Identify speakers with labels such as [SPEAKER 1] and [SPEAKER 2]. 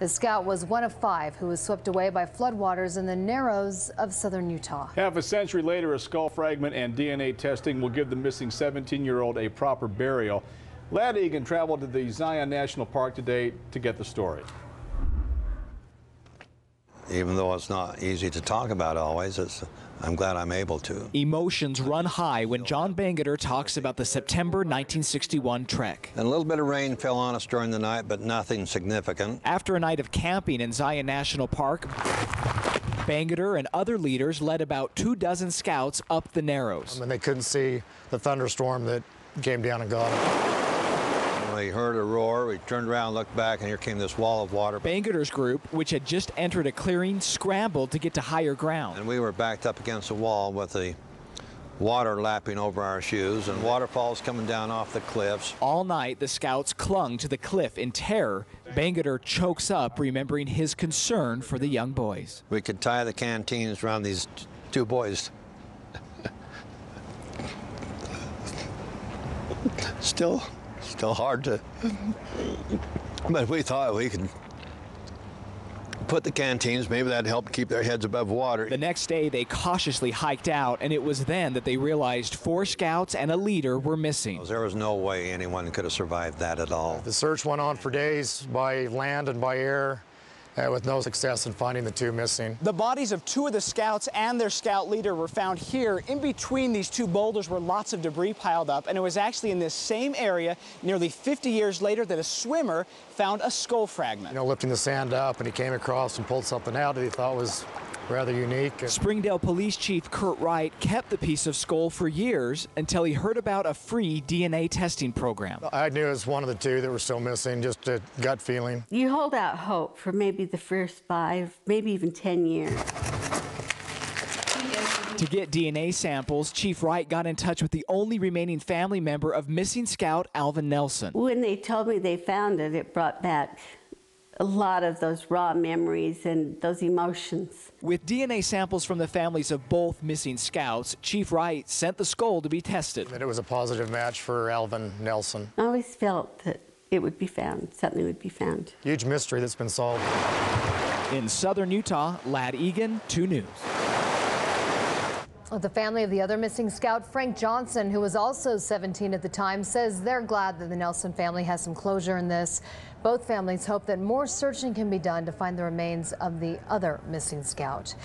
[SPEAKER 1] The scout was one of 5 who was swept away by floodwaters in the Narrows of southern Utah.
[SPEAKER 2] Half a century later, a skull fragment and DNA testing will give the missing 17-year-old a proper burial. Lad Egan traveled to the Zion National Park today to get the story.
[SPEAKER 3] Even though it's not easy to talk about always, I'm glad I'm able to.
[SPEAKER 4] Emotions run high when John Bangeter talks about the September 1961 trek.
[SPEAKER 3] And a little bit of rain fell on us during the night, but nothing significant.
[SPEAKER 4] After a night of camping in Zion National Park, Bangeter and other leaders led about 24 scouts up the Narrows.
[SPEAKER 5] And they couldn't see the thunderstorm that came down and got them.
[SPEAKER 3] We heard a roar, we turned around, looked back, and here came this wall of water.
[SPEAKER 4] Bangeter's group, which had just entered a clearing, scrambled to get to higher ground.
[SPEAKER 3] And we were backed up against the wall with the water lapping over our shoes and waterfalls coming down off the cliffs.
[SPEAKER 4] All night, the scouts clung to the cliff in terror. Bangeter chokes up, remembering his concern for the young boys.
[SPEAKER 3] We could tie the canteens around these 2 boys. Still hard to, but we thought we could put the canteens, maybe that'd help keep their heads above water.
[SPEAKER 4] The next day, they cautiously hiked out, and it was then that they realized 4 scouts and a leader were missing.
[SPEAKER 3] There was no way anyone could have survived that at all.
[SPEAKER 5] The search went on for days by land and by air, with no success in finding the 2 missing.
[SPEAKER 6] The bodies of 2 of the scouts and their scout leader were found here in between these 2 boulders where lots of debris piled up, and it was actually in this same area nearly 50 years later that a swimmer found a skull fragment.
[SPEAKER 5] Lifting the sand up, and he came across and pulled something out that he thought was rather unique.
[SPEAKER 4] Springdale Police Chief Kurt Wright kept the piece of skull for years until he heard about a free DNA testing program.
[SPEAKER 5] I knew it was one of the 2 that were still missing, just a gut feeling.
[SPEAKER 7] You hold out hope for maybe the first 5, maybe even 10 years.
[SPEAKER 4] To get DNA samples, Chief Wright got in touch with the only remaining family member of missing scout Alvin Nelson.
[SPEAKER 7] When they told me they found it, it brought back a lot of those raw memories and those emotions.
[SPEAKER 4] With DNA samples from the families of both missing scouts, Chief Wright sent the skull to be tested.
[SPEAKER 5] That it was a positive match for Alvin Nelson.
[SPEAKER 7] I always felt that it would be found, something would be found.
[SPEAKER 5] Huge mystery that's been solved.
[SPEAKER 4] In southern Utah, Lad Egan, 2 News.
[SPEAKER 1] The family of the other missing scout, Frank Johnson, who was also 17 at the time, says they're glad that the Nelson family has some closure in this. Both families hope that more searching can be done to find the remains of the other missing scout.